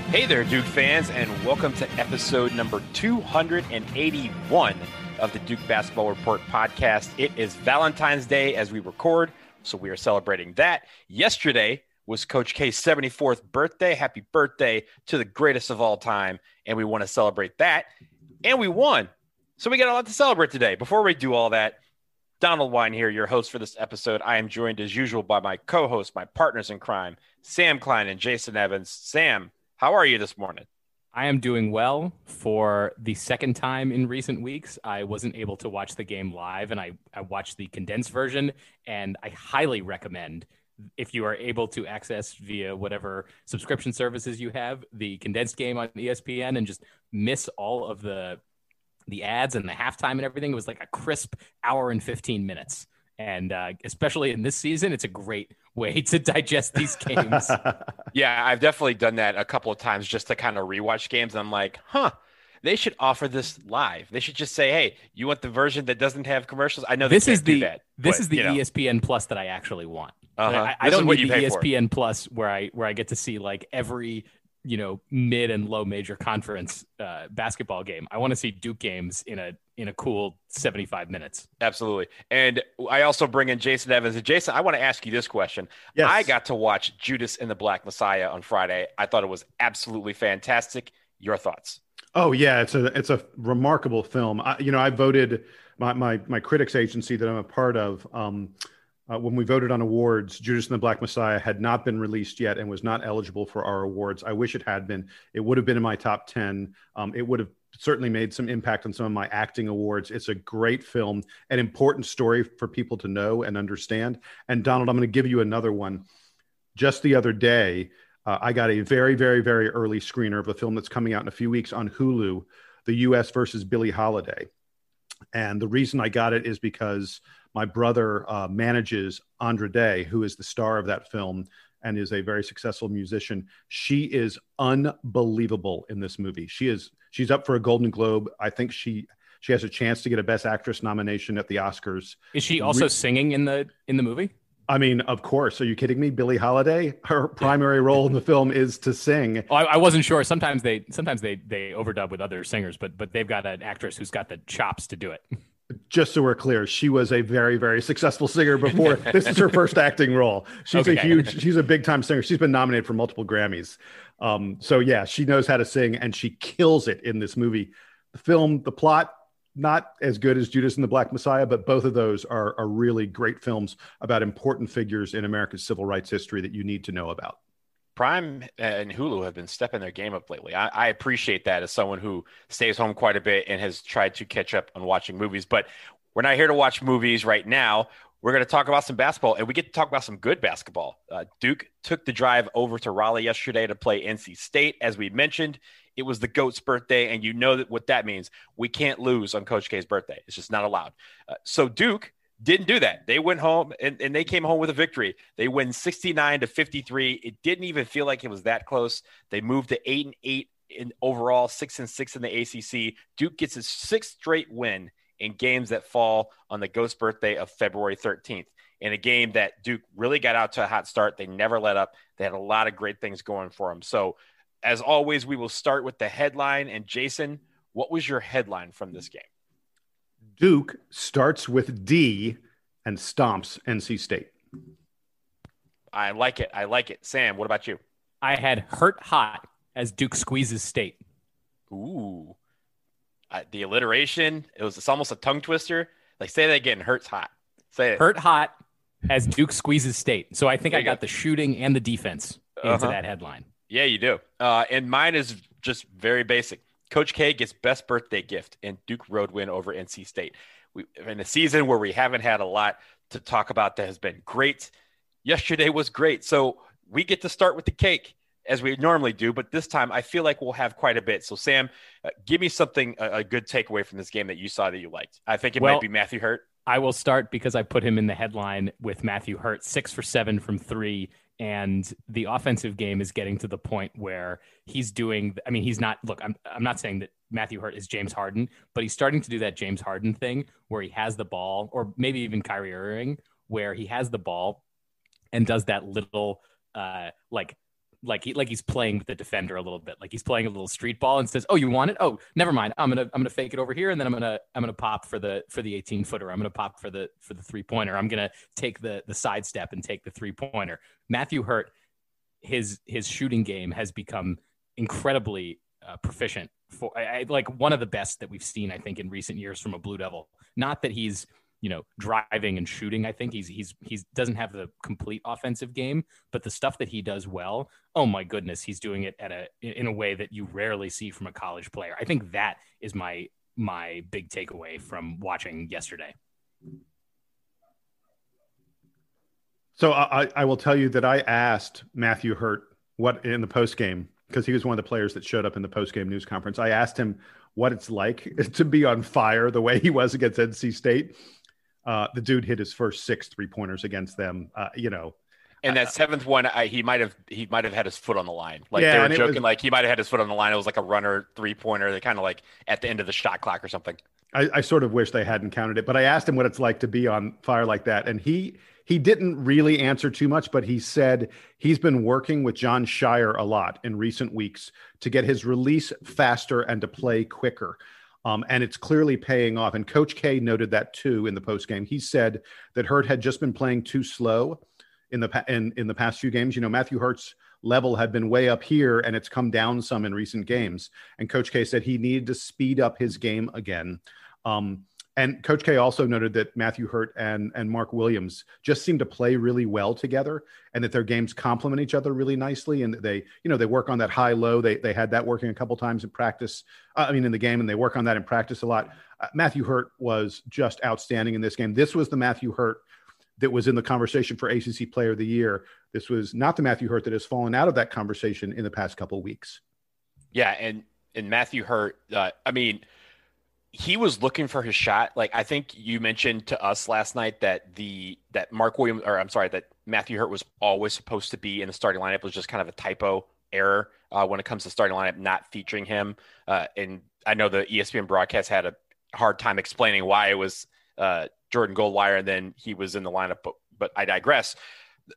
Hey there, Duke fans, and welcome to episode number 281 of the Duke Basketball Report podcast. It is Valentine's Day as we record, so we are celebrating that. Yesterday was Coach K's 74th birthday. Happy birthday to the greatest of all time, and we want to celebrate that. And we won, so we got a lot to celebrate today. Before we do all that, Donald Wine here, your host for this episode. I am joined as usual by my co-hosts, my partners in crime, Sam Klein and Jason Evans. Sam, how are you this morning? I am doing well. For the second time in recent weeks, I wasn't able to watch the game live, and I watched the condensed version, and I highly recommend, if you are able to access via whatever subscription services you have, the condensed game on ESPN and just miss all of the ads and the halftime and everything. It was like a crisp hour and 15 minutes. And especially in this season, it's a great way to digest these games. Yeah, I've definitely done that a couple of times just to kind of rewatch games. And I'm like, they should offer this live. They should just say, hey, you want the version that doesn't have commercials? I know this is the ESPN Plus that I actually want. Uh-huh. I don't need the ESPN Plus where I get to see like every mid and low major conference basketball game. I want to see Duke games in a cool 75 minutes. Absolutely. And I also bring in Jason Evans. And Jason, I want to ask you this question. Yes. I got to watch Judas and the Black Messiah on Friday. I thought it was absolutely fantastic. Your thoughts? Oh yeah, it's a remarkable film. I voted my critics agency that I'm a part of. When we voted on awards, Judas and the Black Messiah had not been released yet and was not eligible for our awards. I wish it had been. It would have been in my top 10. It would have certainly made some impact on some of my acting awards. It's a great film, an important story for people to know and understand. And Donald, I'm going to give you another one. Just the other day, I got a very, very, very early screener of a film that's coming out in a few weeks on Hulu, The U.S. versus Billie Holiday. And the reason I got it is because my brother manages Andra Day, who is the star of that film and is a very successful musician. She is unbelievable in this movie. She's up for a Golden Globe. I think she has a chance to get a Best Actress nomination at the Oscars. Is she also singing in the movie? I mean, of course. Are you kidding me? Billie Holiday, her primary role in the film is to sing. Oh, I wasn't sure. Sometimes they overdub with other singers, but they've got an actress who's got the chops to do it. Just so we're clear, she was a very, very successful singer before. This is her first acting role. She's a big time singer. She's been nominated for multiple Grammys. So yeah, she knows how to sing and she kills it in this movie. The film, the plot, not as good as Judas and the Black Messiah, but both of those are really great films about important figures in America's civil rights history that you need to know about. Prime and Hulu have been stepping their game up lately. I appreciate that as someone who stays home quite a bit and has tried to catch up on watching movies. But we're not here to watch movies right now. We're going to talk about some basketball, and we get to talk about some good basketball. Duke took the drive over to Raleigh yesterday to play NC State. As we mentioned, it was the GOAT's birthday, and you know what that means. We can't lose on Coach K's birthday. It's just not allowed. So Duke didn't do that. They went home and they came home with a victory. They win 69-53. It didn't even feel like it was that close. They moved to 8-8 in overall, 6-6 in the ACC. Duke gets his sixth straight win in games that fall on the Ghost birthday of February 13th. In a game that Duke really got out to a hot start. They never let up. They had a lot of great things going for them. So as always, we will start with the headline. And Jason, what was your headline from this game? Duke starts with D and stomps NC State. I like it. Sam, what about you? I had hurt hot as Duke squeezes State. Ooh. The alliteration, it's almost a tongue twister. Like, say that again, hurts hot. Say it. Hurt hot as Duke squeezes State. So I think I got the shooting and the defense into that headline. Yeah, you do. And mine is just very basic. Coach K gets best birthday gift in Duke road win over NC State. In a season where we haven't had a lot to talk about that has been great. Yesterday was great. So we get to start with the cake as we normally do, but this time I feel like we'll have quite a bit. So Sam, give me something, a good takeaway from this game that you saw that you liked. I think it might be Matthew Hurt. I will start because I put him in the headline with Matthew Hurt, 6 for 7 from 3. And the offensive game is getting to the point where he's doing, I mean, he's not, look, I'm not saying that Matthew Hurt is James Harden, but he's starting to do that James Harden thing where he has the ball, or maybe even Kyrie Irving, where he has the ball and does that little, like like he's playing with the defender a little bit, like he's playing a little street ball and says, "Oh, you want it? Oh, never mind. I'm gonna fake it over here, and then I'm gonna pop for the 18-footer. I'm gonna pop for the 3-pointer. I'm gonna take the sidestep and take the 3-pointer." Matthew Hurt, his shooting game has become incredibly proficient. Like one of the best that we've seen, I think, in recent years from a Blue Devil. Not that he's driving and shooting. I think he doesn't have the complete offensive game, but the stuff that he does well, oh my goodness, he's doing it in a way that you rarely see from a college player. I think that is my big takeaway from watching yesterday. So I will tell you that I asked Matthew Hurt what in the post game, because he was one of the players that showed up in the post game news conference. I asked him what it's like to be on fire the way he was against NC State. The dude hit his first 6 3-pointers against them. And that 7th one, he might have had his foot on the line. Like yeah, they were joking, like he might have had his foot on the line. It was like a runner 3-pointer. They kind of like at the end of the shot clock or something. I sort of wish they hadn't counted it, but I asked him what it's like to be on fire like that, and he didn't really answer too much, but he said he's been working with John Shire a lot in recent weeks to get his release faster and to play quicker. And it's clearly paying off. And Coach K noted that too in the postgame. He said that Hurt had just been playing too slow in the past few games. Matthew Hurt's level had been way up here, and it's come down some in recent games. And Coach K said he needed to speed up his game again. And Coach K also noted that Matthew Hurt and Mark Williams just seem to play really well together, and that their games complement each other really nicely. And they work on that high-low. They had that working a couple times in practice. In the game, and they work on that in practice a lot. Matthew Hurt was just outstanding in this game. This was the Matthew Hurt that was in the conversation for ACC Player of the Year. This was not the Matthew Hurt that has fallen out of that conversation in the past couple of weeks. Yeah, and Matthew Hurt, he was looking for his shot. Like I think you mentioned to us last night that that Matthew Hurt was always supposed to be in the starting lineup. It was just kind of a typo error when it comes to starting lineup, not featuring him. And I know the ESPN broadcast had a hard time explaining why it was Jordan Goldwire and then he was in the lineup, but I digress.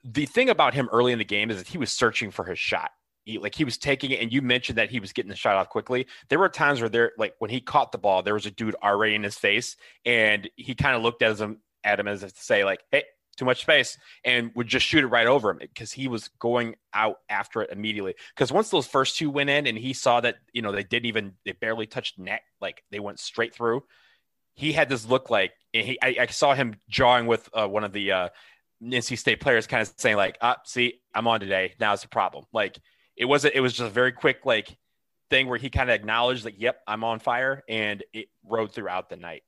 The thing about him early in the game is that he was searching for his shot. He was taking it, and you mentioned that he was getting the shot off quickly. There were times where when he caught the ball, there was a dude already in his face, and he kind of looked at him as if to say, like, hey, too much space, and would just shoot it right over him because he was going out after it immediately. Because once those first 2 went in and he saw that, they barely touched net, like they went straight through, he had this look like, I saw him jawing with one of the NC State players kind of saying like, see, I'm on today. Now it's a problem. Like, it was just a very quick thing where he kind of acknowledged like, yep, I'm on fire, and it rode throughout the night.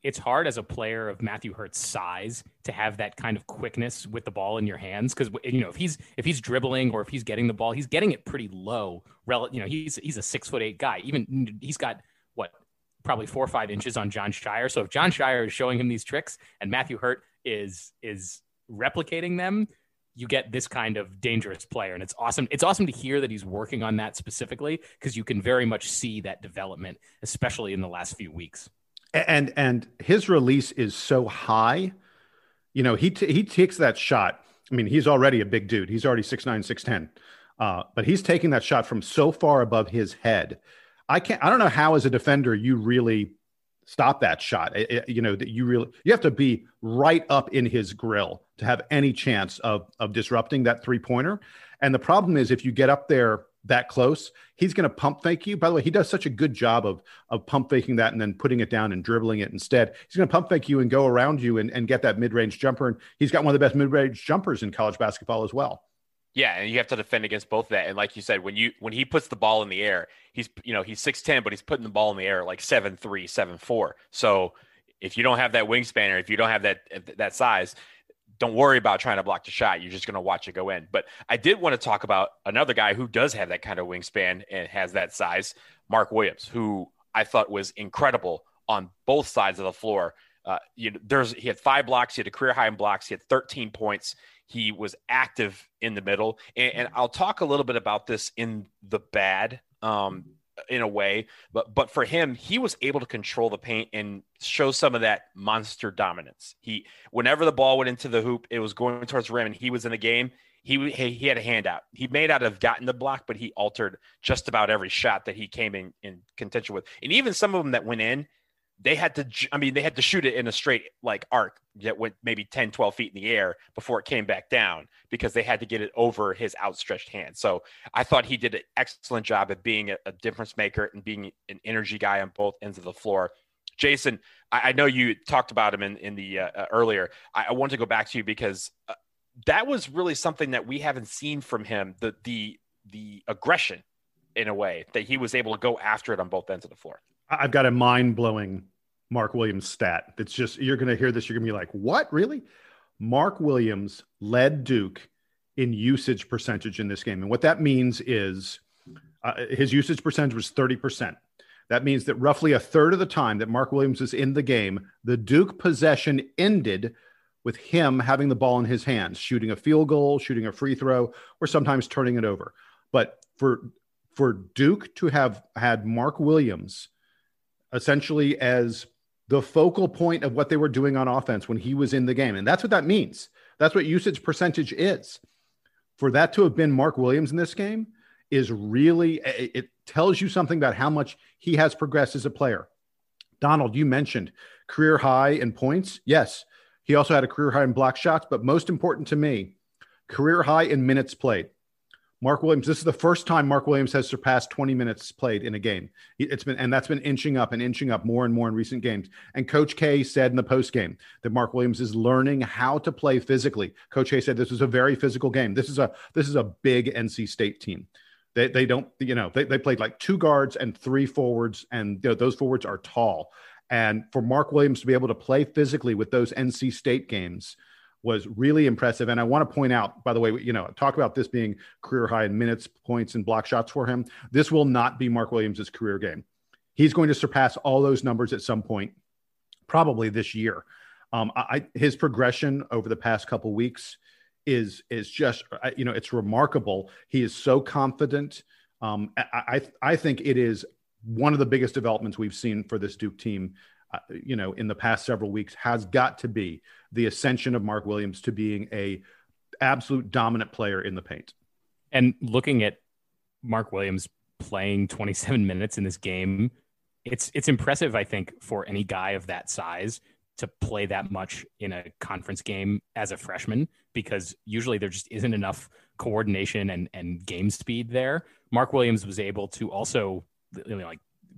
It's hard as a player of Matthew Hurt's size to have that kind of quickness with the ball in your hands, because if he's dribbling or if he's getting the ball, he's getting it pretty low. He's a 6'8" guy. Even he's got probably 4 or 5 inches on John Shire. So if John Shire is showing him these tricks and Matthew Hurt is replicating them, you get this kind of dangerous player. And it's awesome. It's awesome to hear that he's working on that specifically, because you can very much see that development, especially in the last few weeks. And his release is so high. He takes that shot. He's already a big dude. He's already 6'9", 6'10". But he's taking that shot from so far above his head. I don't know how as a defender you really stop that shot. You have to be right up in his grill to have any chance of disrupting that 3-pointer. And the problem is, if you get up there that close, he's going to pump fake you. By the way, he does such a good job of pump faking that and then putting it down and dribbling it instead. He's going to pump fake you and go around you and get that mid-range jumper. And he's got one of the best mid-range jumpers in college basketball as well. Yeah, and you have to defend against both of that. And like you said, when he puts the ball in the air, he's 6'10", but he's putting the ball in the air like 7'3", 7'4". So if you don't have that wingspan, or if you don't have that size, don't worry about trying to block the shot. You're just going to watch it go in. But I did want to talk about another guy who does have that kind of wingspan and has that size, Mark Williams, who I thought was incredible on both sides of the floor. He had 5 blocks. He had a career high in blocks. He had 13 points. He was active in the middle. And I'll talk a little bit about this in the bad, in a way, but for him, he was able to control the paint and show some of that monster dominance. Whenever the ball went into the hoop, it was going towards the rim and he was in the game. he had a handout. He may not have gotten the block, but he altered just about every shot that he came in contention with. And even some of them that went in, they had to shoot it in a straight like arc that went maybe 10, 12 feet in the air before it came back down because they had to get it over his outstretched hand. So I thought he did an excellent job at being a difference maker and being an energy guy on both ends of the floor. Jason, I know you talked about him in the earlier. I want to go back to you because that was really something that we haven't seen from him, the aggression in a way that he was able to go after it on both ends of the floor. I've got a mind-blowing Mark Williams stat. That's just, you're going to hear this, you're going to be like, what, really? Mark Williams led Duke in usage percentage in this game. And what that means is his usage percentage was 30%. That means that roughly a third of the time that Mark Williams is in the game, the Duke possession ended with him having the ball in his hands, shooting a field goal, shooting a free throw, or sometimes turning it over. But for Duke to have had Mark Williams essentially as the focal point of what they were doing on offense when he was in the game. And that's what that means. That's what usage percentage is. For that to have been Mark Williams in this game is really, it tells you something about how much he has progressed as a player. Donald, you mentioned career high in points. Yes, he also had a career high in block shots, but most important to me, career high in minutes played. Mark Williams, this is the first time Mark Williams has surpassed 20 minutes played in a game. That's been inching up more and more in recent games. And Coach K said in the post game that Mark Williams is learning how to play physically. Coach K said this was a very physical game. This is a big NC State team. They played like 2 guards and 3 forwards, and those forwards are tall. And for Mark Williams to be able to play physically with those NC State games was really impressive. And I want to point out, by the way, talk about this being career high in minutes, points, and block shots for him. This will not be Mark Williams' career game. He's going to surpass all those numbers at some point, probably this year. His progression over the past couple weeks is just, it's remarkable. He is so confident. I think it is one of the biggest developments we've seen for this Duke team in the past several weeks has got to be the ascension of Mark Williams to being a absolute dominant player in the paint. And looking at Mark Williams playing 27 minutes in this game, it's impressive, I think, for any guy of that size to play that much in a conference game as a freshman, because usually there just isn't enough coordination and game speed there. Mark Williams was able to also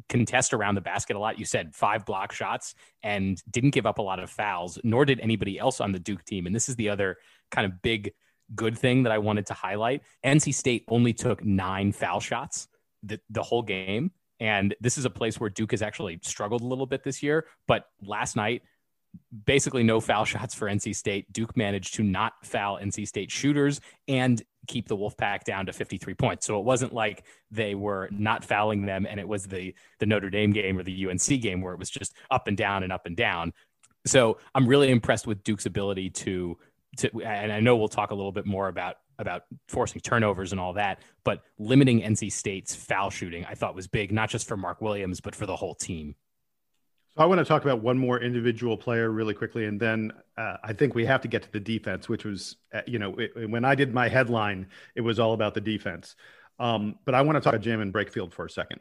contest around the basket a lot. You said 5 block shots and didn't give up a lot of fouls, nor did anybody else on the Duke team. And this is the other kind of big good thing that I wanted to highlight. NC State only took 9 foul shots the whole game. And this is a place where Duke has actually struggled a little bit this year. But last night, basically no foul shots for NC State. Duke managed to not foul NC State shooters and keep the Wolfpack down to 53 points. So it wasn't like they were not fouling them and it was the Notre Dame game or the UNC game where it was just up and down and up and down. So I'm really impressed with Duke's ability to and I know we'll talk a little bit more about forcing turnovers and all that, but limiting NC State's foul shooting I thought was big, not just for Mark Williams, but for the whole team. So I want to talk about one more individual player really quickly, and then I think we have to get to the defense, which was, when I did my headline, it was all about the defense. But I want to talk about Jamin Brakefield for a second.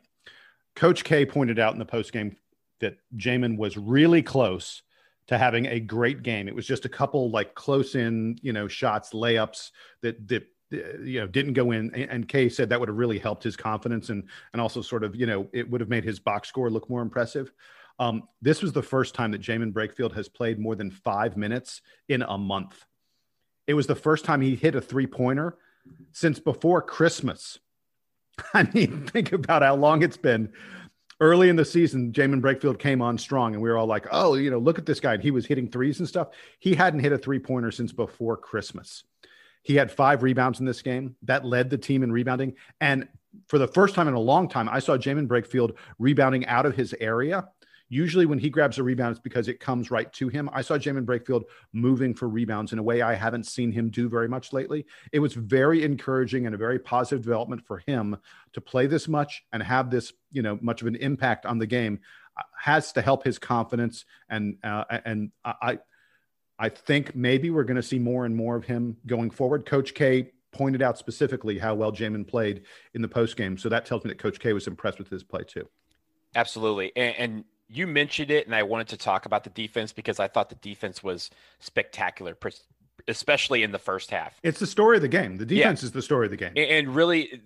Coach K pointed out in the postgame that Jamin was really close to having a great game. It was just a couple close in, shots, layups that didn't go in. And Kay said that would have really helped his confidence and also sort of, it would have made his box score look more impressive. This was the first time that Jamin Brakefield has played more than 5 minutes in a month. It was the first time he hit a 3-pointer since before Christmas. I mean, think about how long it's been. Early in the season, Jamin Brakefield came on strong, and we were all like, oh, look at this guy. And he was hitting threes and stuff. He hadn't hit a 3-pointer since before Christmas. He had 5 rebounds in this game. That led the team in rebounding. And for the first time in a long time, I saw Jamin Brakefield rebounding out of his area. Usually when he grabs a rebound, it's because it comes right to him. I saw Jamin Brakefield moving for rebounds in a way I haven't seen him do very much lately. It was very encouraging and a very positive development for him to play this much and have this, much of an impact on the game. Has to help his confidence. And I think maybe we're going to see more and more of him going forward. Coach K pointed out specifically how well Jamin played in the postgame. So that tells me that Coach K was impressed with his play too. Absolutely. And you mentioned it, and I wanted to talk about the defense because I thought the defense was spectacular, especially in the first half. It's the story of the game. The defense is the story of the game. And really,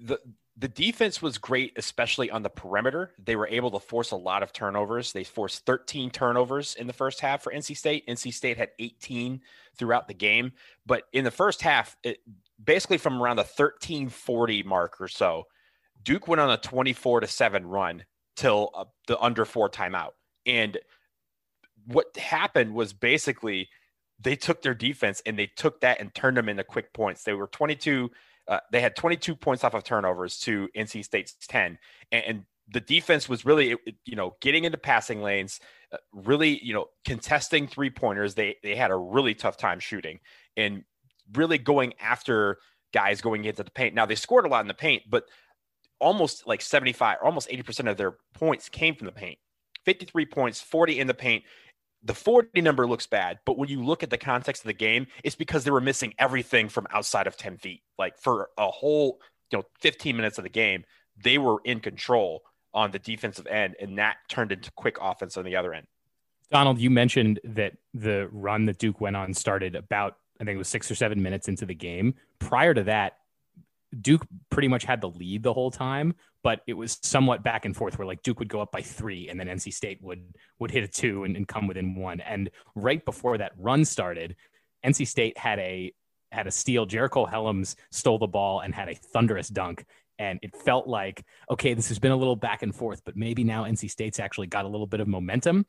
the defense was great, especially on the perimeter. They were able to force a lot of turnovers. They forced 13 turnovers in the first half for NC State. NC State had 18 throughout the game. But in the first half, basically from around the 13:40 mark or so, Duke went on a 24-7 run till the under 4 timeout. And what happened was basically they took their defense and they took that and turned them into quick points. They were 22. They had 22 points off of turnovers to NC State's 10. And the defense was really, getting into passing lanes, really, contesting 3-pointers. They had a really tough time shooting and really going after guys going into the paint. Now they scored a lot in the paint, but almost like 75, almost 80% of their points came from the paint. 53 points, 40 in the paint. The 40 number looks bad, but when you look at the context of the game, it's because they were missing everything from outside of 10 feet. Like for a whole, 15 minutes of the game, they were in control on the defensive end, and that turned into quick offense on the other end. Donald, you mentioned that the run that Duke went on started about, I think it was 6 or 7 minutes into the game. Prior to that, Duke pretty much had the lead the whole time, but it was somewhat back and forth where like Duke would go up by 3 and then NC State would hit a 2 and come within 1. And right before that run started, NC State had a steal. Jericho Helms stole the ball and had a thunderous dunk. And it felt like, okay, this has been a little back and forth, but maybe now NC State's actually got a little bit of momentum.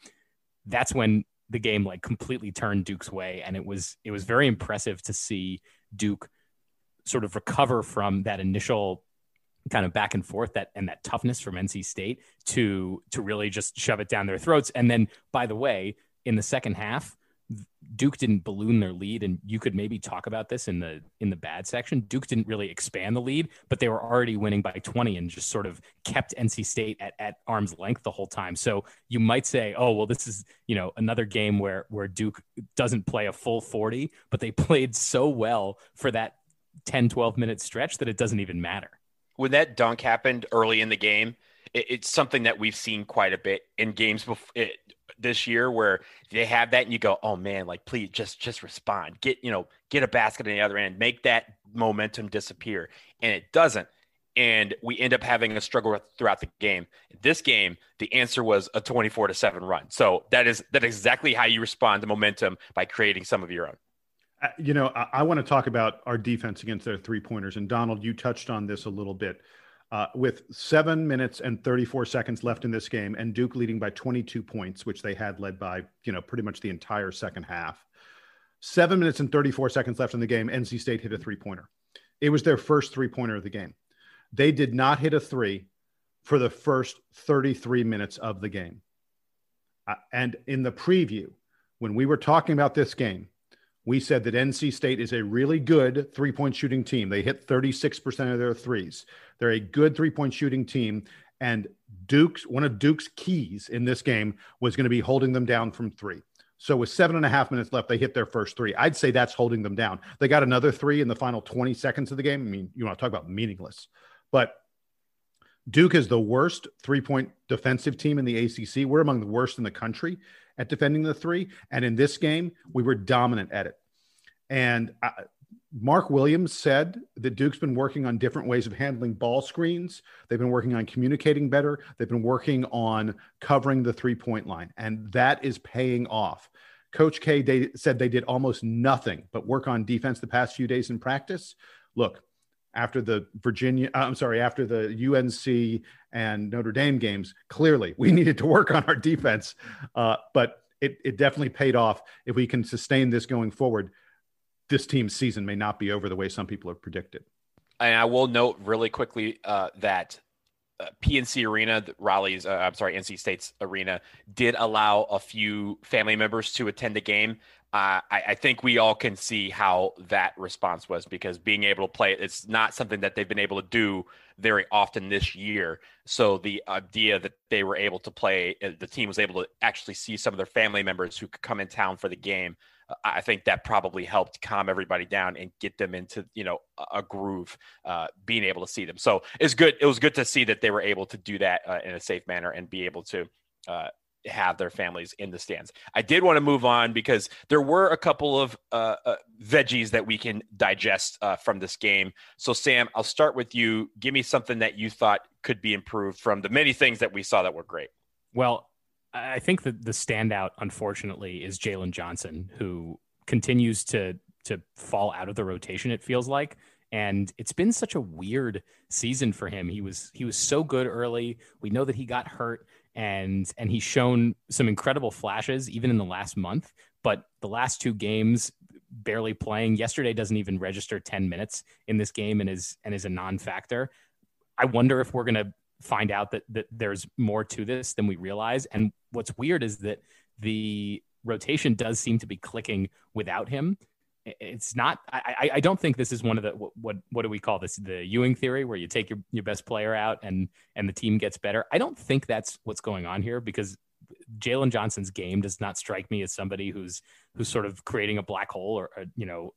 That's when the game like completely turned Duke's way. And it was very impressive to see Duke sort of recover from that initial kind of back and forth that toughness from NC State to really just shove it down their throats. And then, by the way, in the second half, Duke didn't balloon their lead, and you could maybe talk about this in the bad section. Duke didn't really expand the lead, but they were already winning by 20 and just sort of kept NC State at arm's length the whole time. So you might say, oh, well, this is, another game where Duke doesn't play a full 40, but they played so well for that 10, 12-minute stretch that it doesn't even matter. When that dunk happened early in the game, it's something that we've seen quite a bit in games this year where they have that and you go, oh man, like please just respond, get a basket on the other end, make that momentum disappear. And it doesn't. And we end up having a struggle throughout the game. This game, the answer was a 24-7 run. So that is exactly how you respond to momentum, by creating some of your own. I want to talk about our defense against their 3-pointers. And Donald, you touched on this a little bit. With 7 minutes and 34 seconds left in this game and Duke leading by 22 points, which they had led by, pretty much the entire second half. 7 minutes and 34 seconds left in the game, NC State hit a 3-pointer. It was their first 3-pointer of the game. They did not hit a 3 for the first 33 minutes of the game. And in the preview, when we were talking about this game, we said that NC State is a really good 3-point shooting team. They hit 36% of their threes. They're a good 3-point shooting team. And one of Duke's keys in this game was going to be holding them down from 3. So with 7.5 minutes left, they hit their first 3. I'd say that's holding them down. They got another 3 in the final 20 seconds of the game. I mean, you want to talk about meaningless. But Duke is the worst 3-point defensive team in the ACC. We're among the worst in the country at defending the 3. And in this game, we were dominant at it. And Mark Williams said that Duke's been working on different ways of handling ball screens. They've been working on communicating better. They've been working on covering the 3-point line. And that is paying off. Coach K said they did almost nothing but work on defense the past few days in practice. Look, after the UNC and Notre Dame games, clearly we needed to work on our defense. But it definitely paid off. If we can sustain this going forward, this team's season may not be over the way some people have predicted. And I will note really quickly that PNC Arena, NC State's arena, did allow a few family members to attend the game. I think we all can see how that response was, because being able to play, it's not something that they've been able to do very often this year. So the idea that they were able to play, the team was able to actually see some of their family members who could come in town for the game, I think that probably helped calm everybody down and get them into, a groove, being able to see them. So it's good. It was good to see that they were able to do that in a safe manner and be able to have their families in the stands. I did want to move on because there were a couple of veggies that we can digest from this game. So Sam, I'll start with you. Give me something that you thought could be improved from the many things that we saw that were great. Well, I think that the standout, unfortunately, is Jalen Johnson, who continues to fall out of the rotation, it feels like. And it's been such a weird season for him. He was so good early. We know that he got hurt, and he's shown some incredible flashes even in the last month. But the last two games, barely playing. Yesterday doesn't even register 10 minutes in this game and is a non-factor. I wonder if we're going to find out that there's more to this than we realize. And what's weird is that the rotation does seem to be clicking without him. It's not, I don't think this is one of the, what do we call this? The Ewing theory, where you take your best player out and the team gets better. I don't think that's what's going on here, because Jalen Johnson's game does not strike me as somebody who's sort of creating a black hole or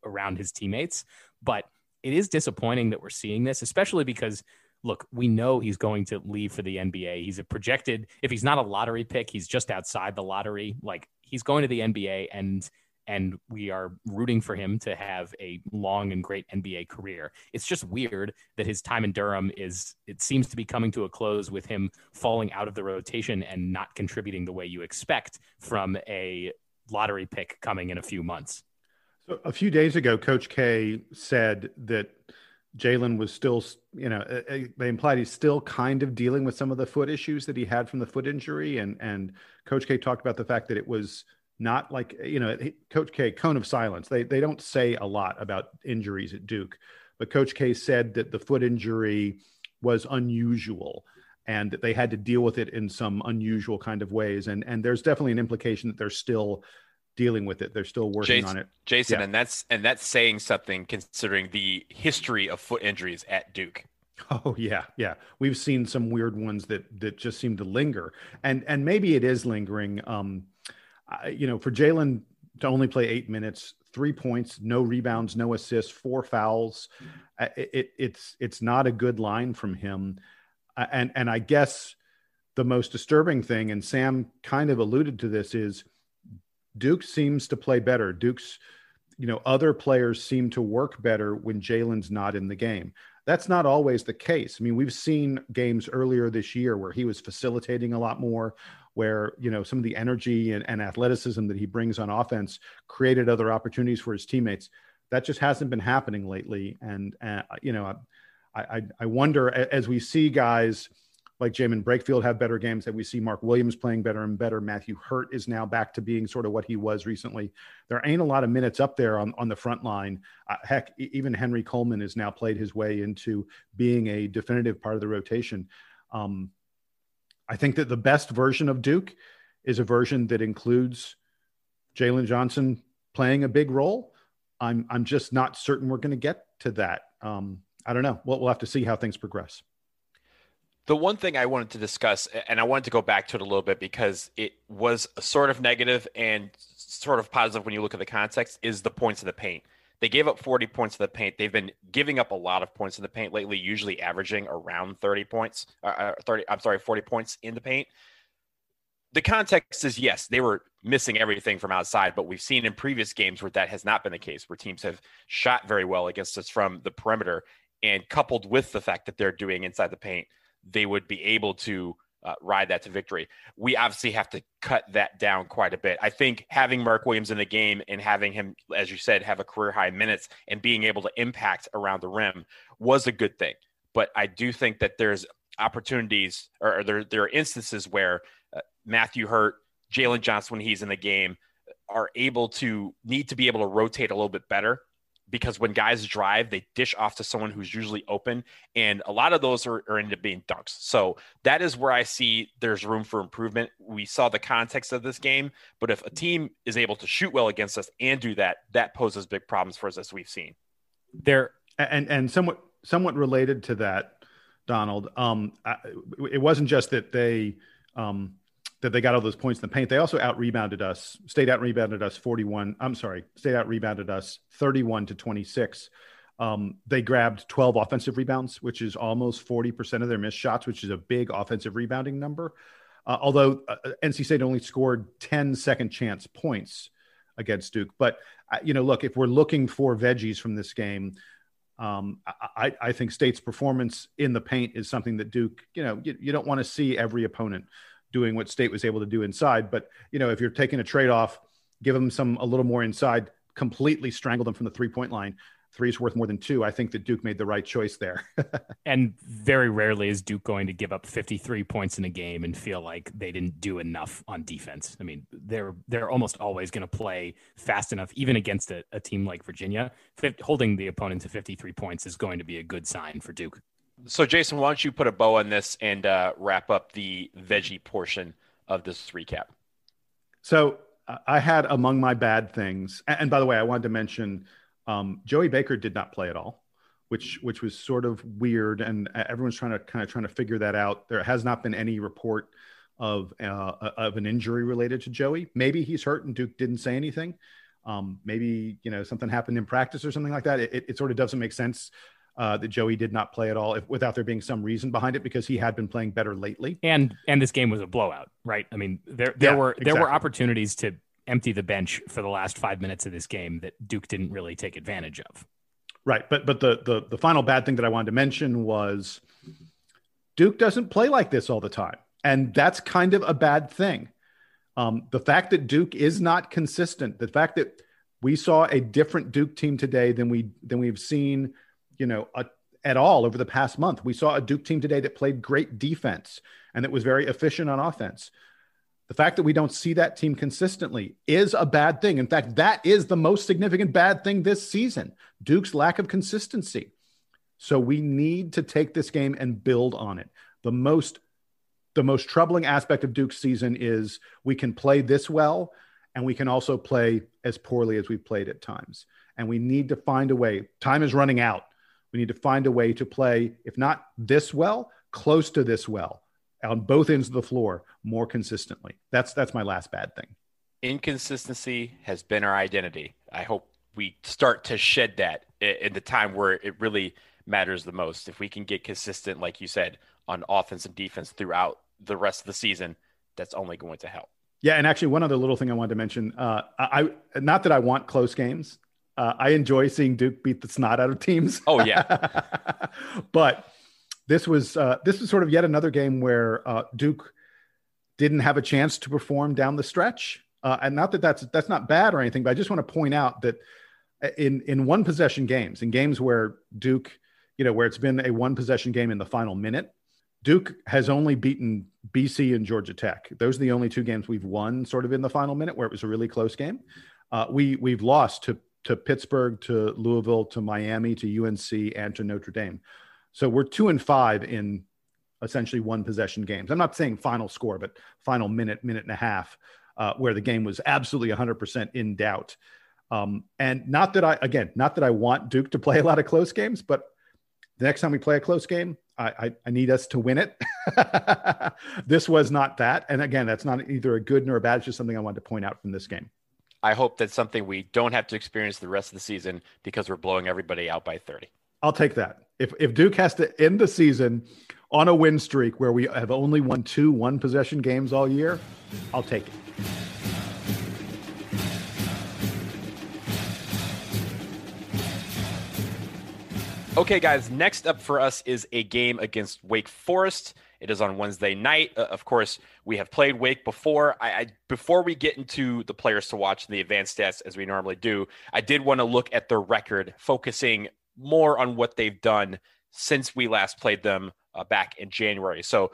around his teammates. But it is disappointing that we're seeing this, especially because, look, we know he's going to leave for the NBA. He's a projected, if he's not a lottery pick, he's just outside the lottery. Like, he's going to the NBA, and we are rooting for him to have a long and great NBA career. It's just weird that his time in Durham it seems to be coming to a close with him falling out of the rotation and not contributing the way you expect from a lottery pick coming in a few months. So a few days ago, Coach K said that Jalen was still, they implied he's still kind of dealing with some of the foot issues that he had from the foot injury. And Coach K talked about the fact that it was not like, Coach K, cone of silence. They don't say a lot about injuries at Duke, but Coach K said that the foot injury was unusual and that they had to deal with it in some unusual kind of ways. And there's definitely an implication that they're still dealing with it. They're still working on it. Jason, yeah. and that's saying something considering the history of foot injuries at Duke. Oh yeah. Yeah. We've seen some weird ones that just seem to linger, and maybe it is lingering. For Jalen to only play 8 minutes, 3 points, no rebounds, no assists, 4 fouls. It's not a good line from him. And I guess the most disturbing thing, and Sam kind of alluded to this, is Duke seems to play better. Duke's, other players seem to work better when Jalen's not in the game. That's not always the case. I mean, we've seen games earlier this year where he was facilitating a lot more, where, some of the energy and athleticism that he brings on offense created other opportunities for his teammates. That just hasn't been happening lately. And, I wonder, as we see guys like Jamin Brakefield have better games, that we see Mark Williams playing better and better. Matthew Hurt is now back to being sort of what he was recently. There ain't a lot of minutes up there on the front line. Heck, even Henry Coleman has now played his way into being a definitive part of the rotation. I think that the best version of Duke is a version that includes Jalen Johnson playing a big role. I'm just not certain we're going to get to that. I don't know. We'll have to see how things progress. The one thing I wanted to discuss, and I wanted to go back to it a little bit because it was sort of negative and sort of positive when you look at the context, is the points in the paint. They gave up 40 points in the paint. They've been giving up a lot of points in the paint lately, usually averaging around 40 points in the paint. The context is, yes, they were missing everything from outside, but we've seen in previous games where that has not been the case, where teams have shot very well against us from the perimeter, and coupled with the fact that they're doing inside the paint, they would be able to ride that to victory. We obviously have to cut that down quite a bit. I think having Mark Williams in the game and having him, as you said, have a career high minutes and being able to impact around the rim was a good thing. But I do think that there's opportunities, or there are instances where Matthew Hurt, Jalen Johnson, when he's in the game, need to be able to rotate a little bit better. Because when guys drive, they dish off to someone who's usually open. And a lot of those are end up being dunks. So that is where I see there's room for improvement. We saw the context of this game, but if a team is able to shoot well against us and do that, that poses big problems for us, as we've seen. And somewhat related to that, Donald, it wasn't just that they that they got all those points in the paint. They also out-rebounded us. State out-rebounded us 41. I'm sorry. State out-rebounded us 31-26. They grabbed 12 offensive rebounds, which is almost 40% of their missed shots, which is a big offensive rebounding number. Although NC State only scored 10 second chance points against Duke. But, look, if we're looking for veggies from this game, I think State's performance in the paint is something that Duke, you don't want to see every opponent doing what State was able to do inside. But, if you're taking a trade-off, give them a little more inside, completely strangle them from the three-point line. Three is worth more than two. I think that Duke made the right choice there. And very rarely is Duke going to give up 53 points in a game and feel like they didn't do enough on defense. I mean, they're almost always going to play fast enough, even against a team like Virginia. Holding the opponent to 53 points is going to be a good sign for Duke. So, Jason, why don't you put a bow on this and wrap up the veggie portion of this recap? So I had among my bad things, and by the way, I wanted to mention Joey Baker did not play at all, which was sort of weird, and everyone's trying to figure that out. There has not been any report of an injury related to Joey. Maybe he's hurt and Duke didn't say anything. Maybe something happened in practice or something like that. It sort of doesn't make sense that Joey did not play at all without there being some reason behind it, because he had been playing better lately. And this game was a blowout, right? I mean, there were opportunities to empty the bench for the last 5 minutes of this game that Duke didn't really take advantage of. Right. But the final bad thing that I wanted to mention was Duke doesn't play like this all the time. And that's kind of a bad thing. The fact that Duke is not consistent, the fact that we saw a different Duke team today than we've seen, at all over the past month. We saw a Duke team today that played great defense and that was very efficient on offense. The fact that we don't see that team consistently is a bad thing. In fact, that is the most significant bad thing this season, Duke's lack of consistency. So we need to take this game and build on it. The most troubling aspect of Duke's season is we can play this well, and we can also play as poorly as we've played at times. And we need to find a way. Time is running out. We need to find a way to play, if not this well, close to this well, on both ends of the floor more consistently. That's my last bad thing. Inconsistency has been our identity. I hope we start to shed that in the time where it really matters the most. If we can get consistent, like you said, on offense and defense throughout the rest of the season, that's only going to help. Yeah, and actually one other little thing I wanted to mention, I not that I want close games. I enjoy seeing Duke beat the snot out of teams. Oh, yeah. But this was sort of yet another game where Duke didn't have a chance to perform down the stretch. And not that that's not bad or anything, but I just want to point out that in one possession games, in games where Duke, where it's been a one possession game in the final minute, Duke has only beaten BC and Georgia Tech. Those are the only two games we've won sort of in the final minute where it was a really close game. We've lost to Pittsburgh, to Louisville, to Miami, to UNC, and to Notre Dame. So we're 2-5 in essentially one possession games. I'm not saying final score, but final minute and a half, where the game was absolutely 100% in doubt. And not that I want Duke to play a lot of close games, but the next time we play a close game, I need us to win it. This was not that. And again, that's not either a good nor a bad. It's just something I wanted to point out from this game. I hope that's something we don't have to experience the rest of the season because we're blowing everybody out by 30. I'll take that. If Duke has to end the season on a win streak where we have only won 2 one-possession games all year, I'll take it. Okay, guys, next up for us is a game against Wake Forest. It is on Wednesday night. Of course, we have played Wake before. Before we get into the players to watch and the advanced stats, as we normally do, I did want to look at their record, focusing more on what they've done since we last played them back in January. So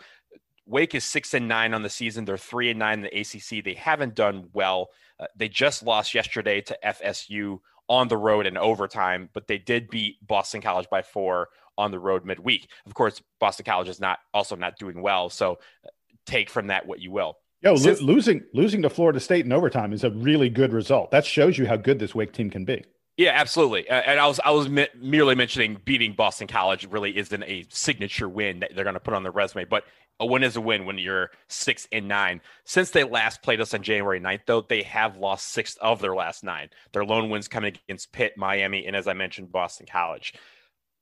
Wake is 6-9 on the season. They're 3-9 in the ACC. They haven't done well. They just lost yesterday to FSU on the road in overtime, but they did beat Boston College by 4 on the road midweek. Of course, Boston College is not doing well, so take from that what you will. Losing to Florida State in overtime is a really good result. That shows you how good this Wake team can be. Yeah, absolutely. And I was merely mentioning beating Boston College really isn't a signature win that they're going to put on their resume, but a win is a win when you're 6-9. Since they last played us on January 9th, though, they have lost 6 of their last 9. Their lone wins coming against Pitt, Miami, and as I mentioned, Boston College.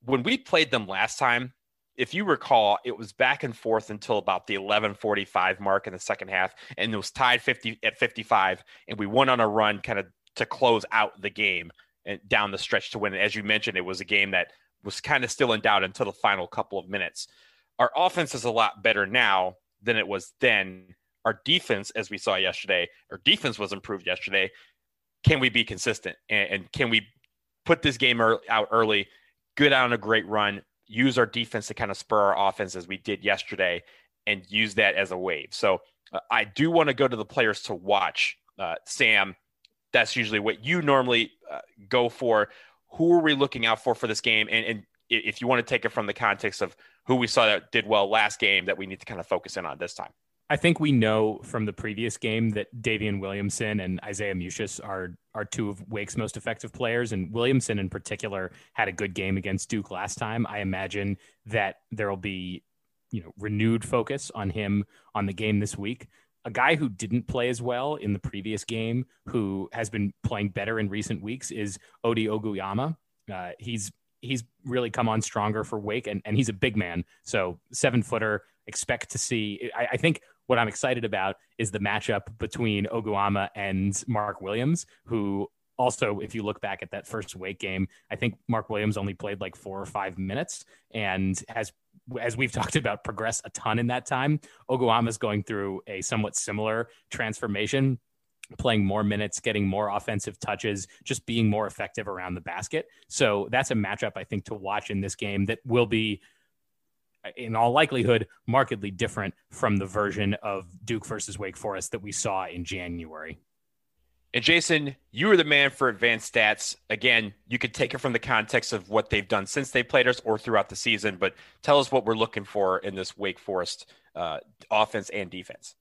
When we played them last time, if you recall, it was back and forth until about the 11:45 mark in the second half, and it was tied 55, and we went on a run kind of to close out the game and down the stretch to win. And as you mentioned, it was a game that was kind of still in doubt until the final couple of minutes. Our offense is a lot better now than it was then. Our defense, as we saw yesterday, our defense was improved yesterday. Can we be consistent? And can we put this game out early, go on a great run, use our defense to kind of spur our offense as we did yesterday, and use that as a wave? So I do want to go to the players to watch. Sam, that's usually what you normally go for. Who are we looking out for this game? And if you want to take it from the context of who we saw that did well last game that we need to kind of focus in on this time. I think we know from the previous game that Davian Williamson and Isaiah Musius are two of Wake's most effective players. And Williamson in particular had a good game against Duke last time. I imagine that there will be, renewed focus on him on the game this week. A guy who didn't play as well in the previous game, who has been playing better in recent weeks, is Odi Oguyama. He's really come on stronger for Wake, and he's a big man. So 7-footer, expect to see. I think what I'm excited about is the matchup between Oguyama and Mark Williams, who also, if you look back at that first Wake game, I think Mark Williams only played like 4 or 5 minutes and has, as we've talked about, progressed a ton in that time. Oguyama is going through a somewhat similar transformation, playing more minutes, getting more offensive touches, just being more effective around the basket. So that's a matchup I think to watch in this game that will be, in all likelihood, markedly different from the version of Duke versus Wake Forest that we saw in January. And Jason, you were the man for advanced stats. Again, you could take it from the context of what they've done since they played us or throughout the season, but tell us what we're looking for in this Wake Forest offense and defense.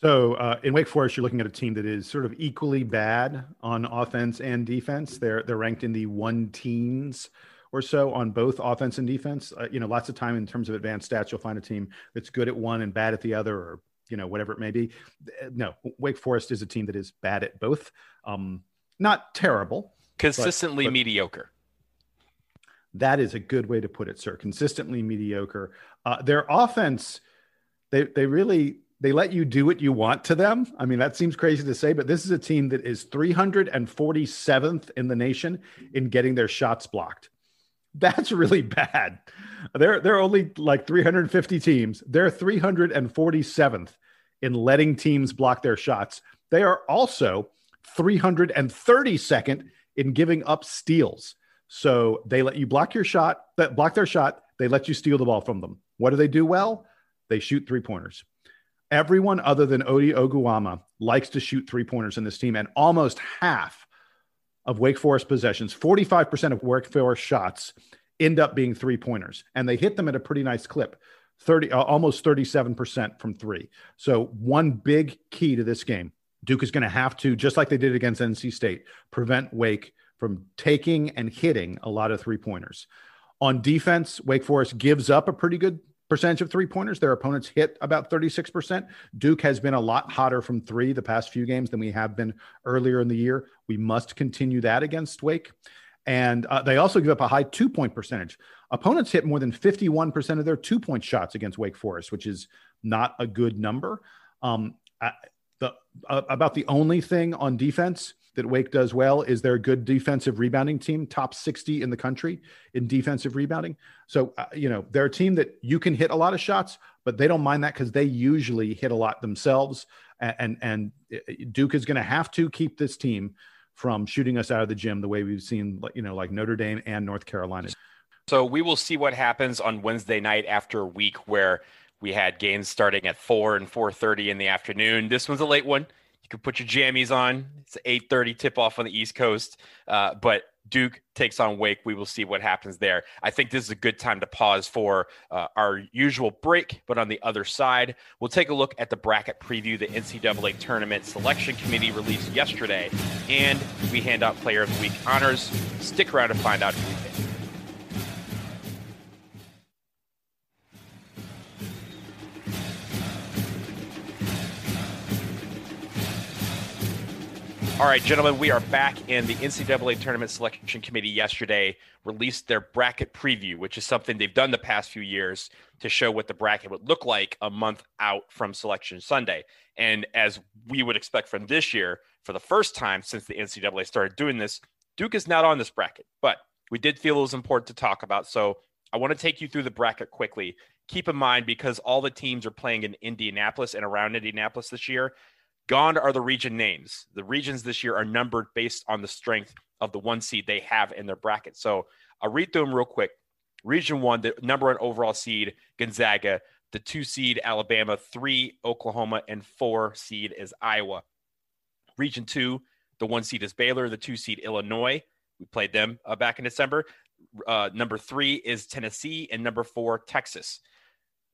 So in Wake Forest, you're looking at a team that is sort of equally bad on offense and defense. They're ranked in the 1-teens or so on both offense and defense. Lots of time in terms of advanced stats, you'll find a team that's good at one and bad at the other, or whatever it may be. No, Wake Forest is a team that is bad at both. Not terrible. Consistently mediocre. That is a good way to put it, sir. Consistently mediocre. Their offense, they let you do what you want to them. I mean, that seems crazy to say, but this is a team that is 347th in the nation in getting their shots blocked. That's really bad. They're only like 350 teams. They're 347th in letting teams block their shots. They are also 332nd in giving up steals. So they let you block their shot. They let you steal the ball from them. What do they do well? They shoot 3-pointers. Everyone other than Odi Oguyama likes to shoot 3-pointers in this team, and almost half of Wake Forest possessions, 45% of Wake Forest shots end up being 3-pointers, and they hit them at a pretty nice clip, almost 37% from 3. So one big key to this game, Duke is going to have to, just like they did against NC State, prevent Wake from taking and hitting a lot of 3-pointers. On defense, Wake Forest gives up a pretty good percentage of 3-pointers. Their opponents hit about 36%. Duke has been a lot hotter from 3 the past few games than we have been earlier in the year. We must continue that against Wake. And they also give up a high 2-point percentage. Opponents hit more than 51% of their 2-point shots against Wake Forest, which is not a good number. About the only thing on defense that Wake does well is they're a good defensive rebounding team, top 60 in the country in defensive rebounding. So, they're a team that you can hit a lot of shots, but they don't mind that because they usually hit a lot themselves. And Duke is going to have to keep this team from shooting us out of the gym the way we've seen, like Notre Dame and North Carolina. So we will see what happens on Wednesday night after a week where we had games starting at 4 and 4:30 in the afternoon. This one's a late one. You can put your jammies on. It's an 8:30 tip-off on the East Coast. But Duke takes on Wake. We will see what happens there. I think this is a good time to pause for our usual break, but on the other side, we'll take a look at the bracket preview the NCAA Tournament Selection Committee released yesterday, and we hand out Player of the Week honors. Stick around to find out who we pick. All right, gentlemen, we are back, and the NCAA Tournament Selection Committee yesterday released their bracket preview, which is something they've done the past few years to show what the bracket would look like a month out from Selection Sunday. And as we would expect from this year, for the first time since the NCAA started doing this, Duke is not on this bracket, but we did feel it was important to talk about. So I want to take you through the bracket quickly. Keep in mind, because all the teams are playing in Indianapolis and around Indianapolis this year, gone are the region names. The regions this year are numbered based on the strength of the 1 seed they have in their bracket. So I'll read through them real quick. Region 1, the number 1 overall seed, Gonzaga. The 2 seed, Alabama. 3, Oklahoma. And 4 seed is Iowa. Region 2, the 1 seed is Baylor. The 2 seed, Illinois. We played them back in December. Number 3 is Tennessee. And number 4, Texas.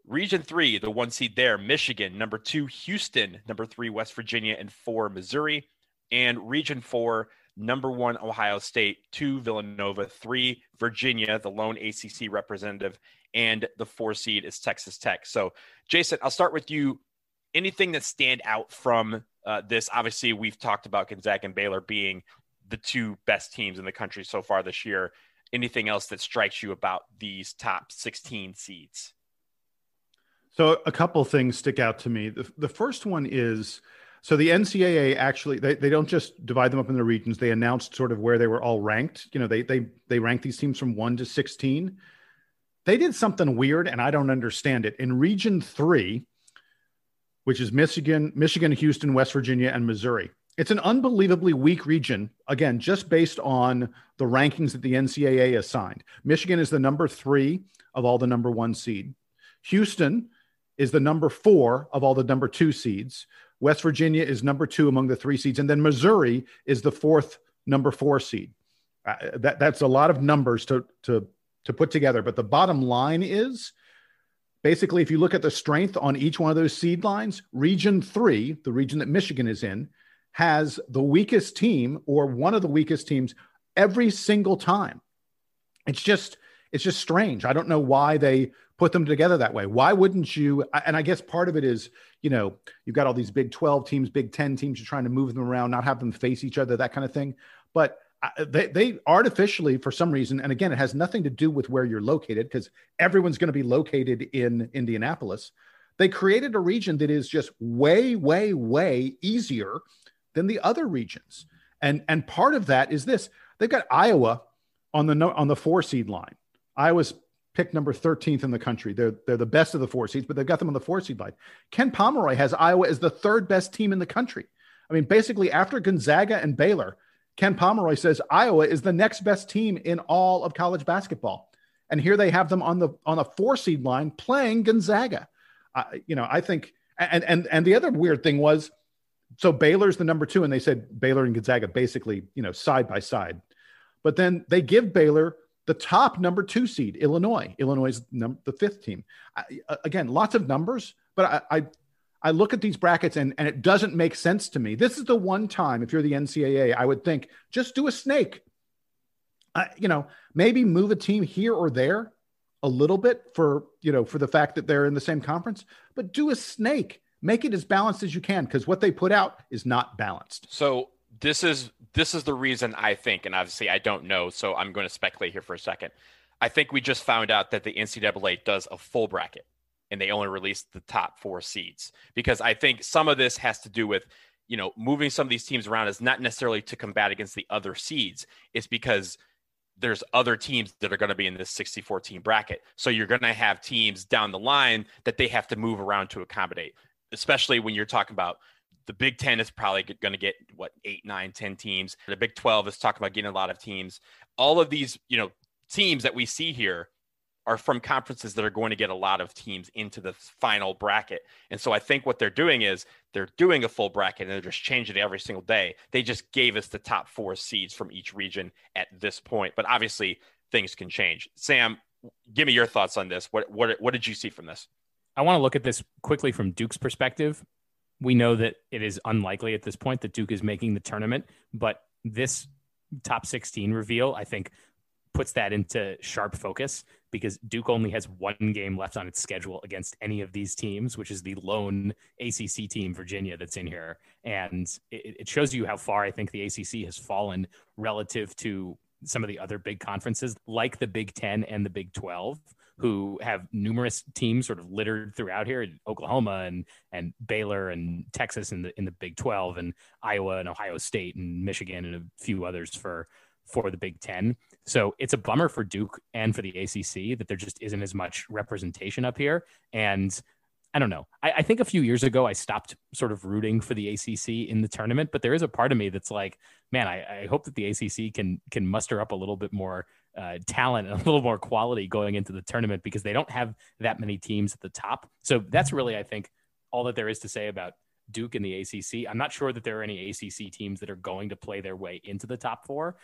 Region 3, the 1 seed there, Michigan. Number 2, Houston. Number 3, West Virginia. And 4, Missouri. And Region 4, number 1, Ohio State. 2, Villanova. 3, Virginia, the lone ACC representative. And the 4 seed is Texas Tech. So, Jason, I'll start with you. Anything that stand out from this? Obviously, we've talked about Gonzaga and Baylor being the 2 best teams in the country so far this year. Anything else that strikes you about these top 16 seeds? So a couple things stick out to me. The first one is, so the NCAA actually, they don't just divide them up in the regions. They announced sort of where they were all ranked. You know, they ranked these teams from 1 to 16. They did something weird, and I don't understand it. In Region 3, which is Michigan, Houston, West Virginia, and Missouri, it's an unbelievably weak region, again, just based on the rankings that the NCAA assigned. Michigan is the number 3 of all the number 1 seed. Houston is the number 4 of all the number 2 seeds. West Virginia is number 2 among the 3 seeds. And then Missouri is the 4th number 4 seed. That's a lot of numbers to put together. But the bottom line is, basically, if you look at the strength on each one of those seed lines, Region 3, the region that Michigan is in, has the weakest team or one of the weakest teams every single time. It's just strange. I don't know why they put them together that way. Why wouldn't you? And I guess part of it is, you know, you've got all these Big 12 teams, Big 10 teams, you're trying to move them around, not have them face each other, that kind of thing. But they artificially, for some reason, and again, it has nothing to do with where you're located, because everyone's going to be located in Indianapolis. They created a region that is just way, way, way easier than the other regions. And part of that is this: they've got Iowa on the 4 seed line. Iowa's picked number 13th in the country. They're the best of the 4 seeds, but they've got them on the 4 seed line. Ken Pomeroy has Iowa as the 3rd best team in the country. I mean, basically, after Gonzaga and Baylor, Ken Pomeroy says Iowa is the next best team in all of college basketball. And here they have them on a 4 seed line playing Gonzaga. I think, and the other weird thing was, so Baylor's the number 2, and they said Baylor and Gonzaga basically, side by side. But then they give Baylor the top number 2 seed, Illinois. Illinois is the 5th team. Again, lots of numbers, but I look at these brackets and it doesn't make sense to me. This is the one time, if you're the NCAA, I would think, just do a snake. Maybe move a team here or there a little bit for the fact that they're in the same conference, but do a snake. Make it as balanced as you can, because what they put out is not balanced. So this is the reason I think, and obviously I don't know, so I'm going to speculate here for a second. I think we just found out that the NCAA does a full bracket, and they only released the top 4 seeds, because I think some of this has to do with, moving some of these teams around is not necessarily to combat against the other seeds. It's because there's other teams that are going to be in this 64-team bracket. So you're going to have teams down the line that they have to move around to accommodate, especially when you're talking about the Big 10 is probably going to get 8, 9, 10 teams. The Big 12 is talking about getting a lot of teams. All of these, teams that we see here are from conferences that are going to get a lot of teams into the final bracket. And so I think what they're doing is they're doing a full bracket and they're just changing it every single day. They just gave us the top 4 seeds from each region at this point, but obviously things can change. Sam, give me your thoughts on this. What did you see from this? I want to look at this quickly from Duke's perspective. We know that it is unlikely at this point that Duke is making the tournament, but this top 16 reveal, I think, puts that into sharp focus because Duke only has 1 game left on its schedule against any of these teams, which is the lone ACC team, Virginia, that's in here. And it shows you how far I think the ACC has fallen relative to some of the other big conferences like the Big 10 and the Big 12, who have numerous teams sort of littered throughout here, Oklahoma and Baylor and Texas in the Big 12, and Iowa and Ohio State and Michigan and a few others for the Big 10. So it's a bummer for Duke and for the ACC that there just isn't as much representation up here. And I don't know. I think a few years ago, I stopped sort of rooting for the ACC in the tournament, but there is a part of me that's like, man, I hope that the ACC can muster up a little bit more talent and a little more quality going into the tournament because they don't have that many teams at the top. So that's really, I think, all that there is to say about Duke and the ACC. I'm not sure that there are any ACC teams that are going to play their way into the top 4,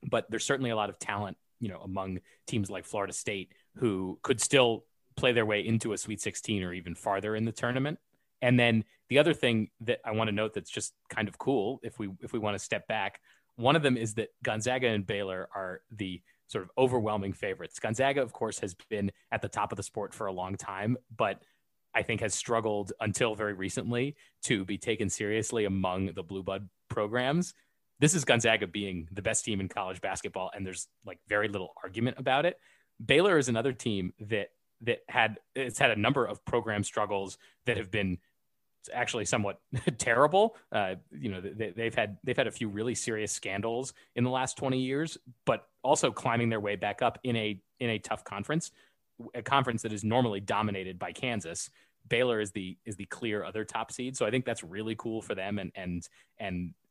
but there's certainly a lot of talent, among teams like Florida State who could still play their way into a Sweet 16 or even farther in the tournament. And then the other thing that I want to note that's just kind of cool, if we want to step back, one of them is that Gonzaga and Baylor are the sort of overwhelming favorites. Gonzaga, of course, has been at the top of the sport for a long time, but I think has struggled until very recently to be taken seriously among the blue blood programs. This is Gonzaga being the best team in college basketball, and there's like very little argument about it. Baylor is another team that had a number of program struggles that have been actually somewhat terrible. They've had a few really serious scandals in the last 20 years, but also climbing their way back up in a tough conference, a conference that is normally dominated by Kansas. Baylor is the clear other top seed. So I think that's really cool for them and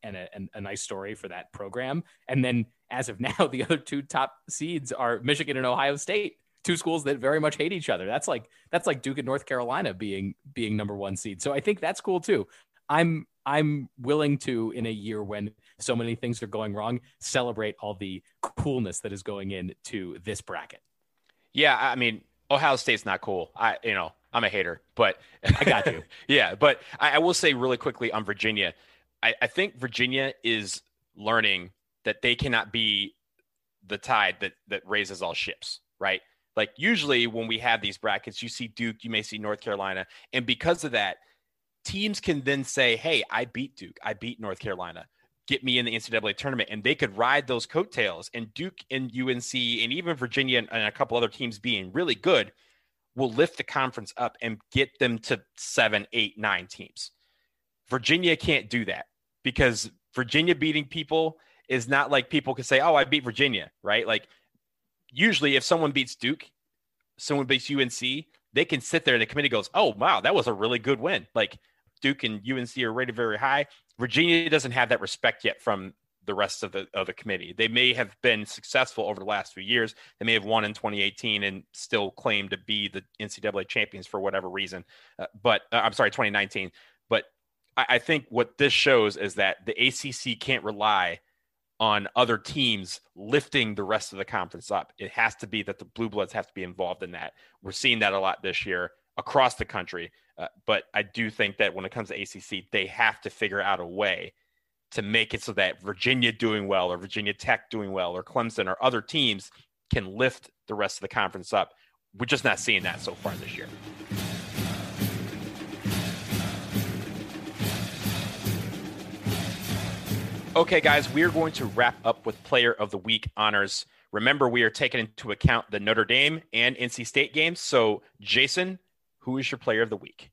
a nice story for that program. And then as of now, the other 2 top seeds are Michigan and Ohio State, 2 schools that very much hate each other. That's like Duke and North Carolina being number 1 seed. So I think that's cool too. I'm willing to, in a year when so many things are going wrong, celebrate all the coolness that is going into this bracket. Yeah, I mean, Ohio State's not cool. I'm a hater, but I got you. Yeah, but I will say really quickly on Virginia, I think Virginia is learning that they cannot be the tide that raises all ships, right? Like usually when we have these brackets, you see Duke, you may see North Carolina. And because of that, teams can then say, hey, I beat Duke, I beat North Carolina, get me in the NCAA tournament. And they could ride those coattails, and Duke and UNC and even Virginia and a couple other teams being really good will lift the conference up and get them to 7, 8, 9 teams. Virginia can't do that because Virginia beating people is not like people can say, oh, I beat Virginia, right? Like usually if someone beats Duke, someone beats UNC, they can sit there and the committee goes, oh, wow, that was a really good win. Like Duke and UNC are rated very high. Virginia doesn't have that respect yet from the rest of the committee. They may have been successful over the last few years. They may have won in 2018 and still claim to be the NCAA champions for whatever reason. But 2019. But I think what this shows is that the ACC can't rely on other teams lifting the rest of the conference up. It has to be that the Blue Bloods have to be involved in that. We're seeing that a lot this year across the country. But I do think that when it comes to ACC, they have to figure out a way to make it so that Virginia doing well or Virginia Tech doing well or Clemson or other teams can lift the rest of the conference up. We're just not seeing that so far this year. Okay, guys, we are going to wrap up with Player of the Week honors. Remember, we are taking into account the Notre Dame and NC State games. So, Jason, who is your Player of the Week?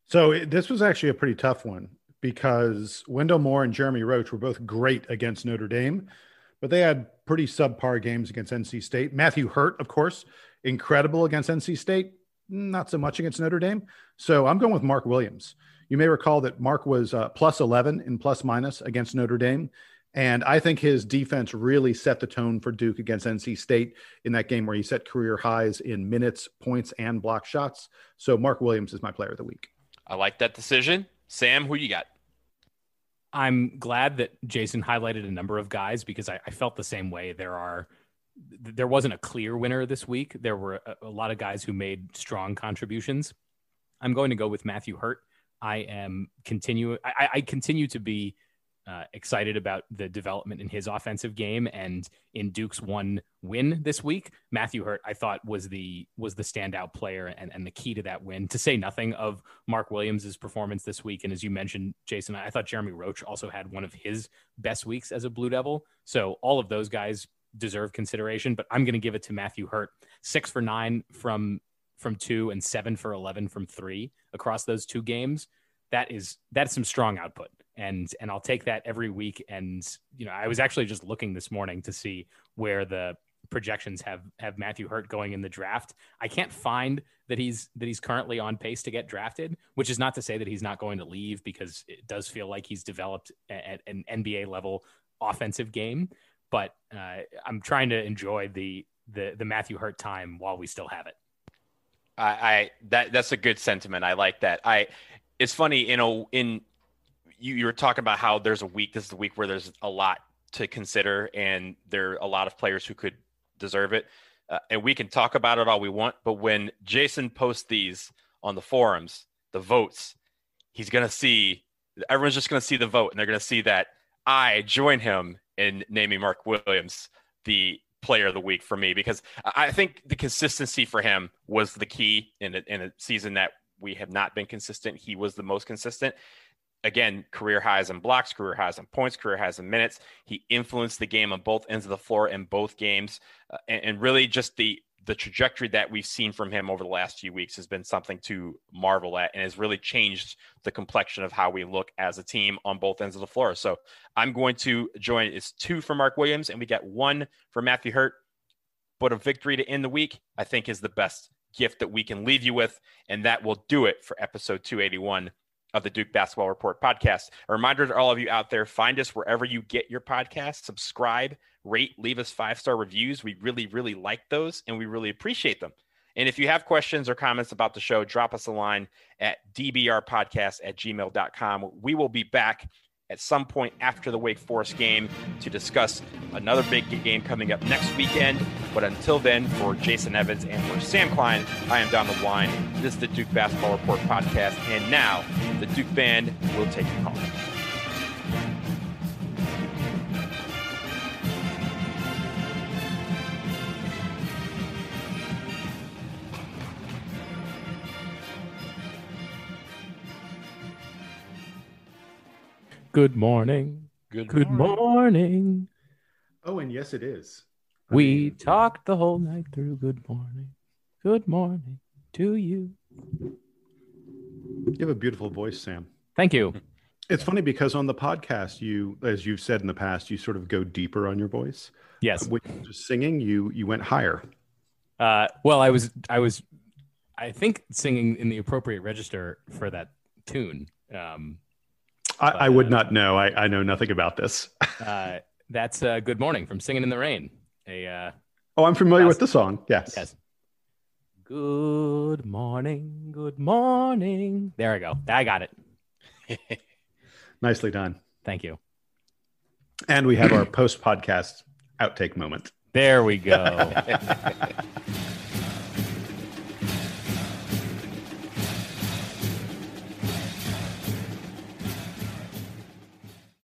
So this was actually a pretty tough one because Wendell Moore and Jeremy Roach were both great against Notre Dame, but they had pretty subpar games against NC State. Matthew Hurt, of course, incredible against NC State, not so much against Notre Dame. So I'm going with Mark Williams. You may recall that Mark was plus 11 in plus minus against Notre Dame. And I think his defense really set the tone for Duke against NC State in that game where he set career highs in minutes, points, and block shots. So Mark Williams is my player of the week. I like that decision. Sam, who you got? I'm glad that Jason highlighted a number of guys because I felt the same way. There wasn't a clear winner this week. There were a lot of guys who made strong contributions. I'm going to go with Matthew Hurt. I continue to be excited about the development in his offensive game, and in Duke's one win this week, Matthew Hurt, I thought was the standout player and the key to that win, to say nothing of Mark Williams' performance this week. And as you mentioned, Jason, I thought Jeremy Roach also had one of his best weeks as a Blue Devil. So all of those guys deserve consideration, but I'm going to give it to Matthew Hurt. 6 for 9 from 2 and 7 for 11 from 3 across those 2 games. That's some strong output. And I'll take that every week. And, I was actually just looking this morning to see where the projections have Matthew Hurt going in the draft. I can't find that he's currently on pace to get drafted, which is not to say that he's not going to leave, because it does feel like he's developed at an NBA level offensive game. But I'm trying to enjoy the Matthew Hurt time while we still have it. That's a good sentiment. I like that. It's funny, you were talking about how there's a week. This is the week where there's a lot to consider, and there are a lot of players who could deserve it. And we can talk about it all we want, but when Jason posts these on the forums, the votes, everyone's just going to see the vote, and they're going to see that I join him in naming Mark Williams the player of the week for me, because I think the consistency for him was the key in a season that we have not been consistent. He was the most consistent. Again, career highs in blocks, career highs in points, career highs in minutes. He influenced the game on both ends of the floor in both games. And really just the trajectory that we've seen from him over the last few weeks has been something to marvel at, and has really changed the complexion of how we look as a team on both ends of the floor. So I'm going to join. It's 2 for Mark Williams, and we got 1 for Matthew Hurt. But a victory to end the week, I think, is the best gift that we can leave you with. And that will do it for episode 281 of the Duke Basketball Report podcast. A reminder to all of you out there, find us wherever you get your podcasts, subscribe, rate, leave us 5-star reviews. We really, really like those, and we really appreciate them. And if you have questions or comments about the show, drop us a line at dbrpodcast@gmail.com. We will be back at some point after the Wake Forest game to discuss another big game coming up next weekend. But until then, for Jason Evans and for Sam Klein, I am Don LeWine. This is the Duke Basketball Report podcast. And now the Duke Band will take your call. Good morning. Good morning. Oh, and yes, it is. We talked the whole night through. Good morning. Good morning to you. You have a beautiful voice, Sam. Thank you. It's funny because on the podcast, you, as you've said in the past, you sort of go deeper on your voice. Yes. When you were singing, you went higher. Well, I was, I think, singing in the appropriate register for that tune. I would not know. I know nothing about this. That's Good Morning from Singing in the Rain. I'm familiar with the song. Yes. Good morning. Good morning. There I go. I got it. Nicely done. Thank you. And we have our post-podcast outtake moment. There we go.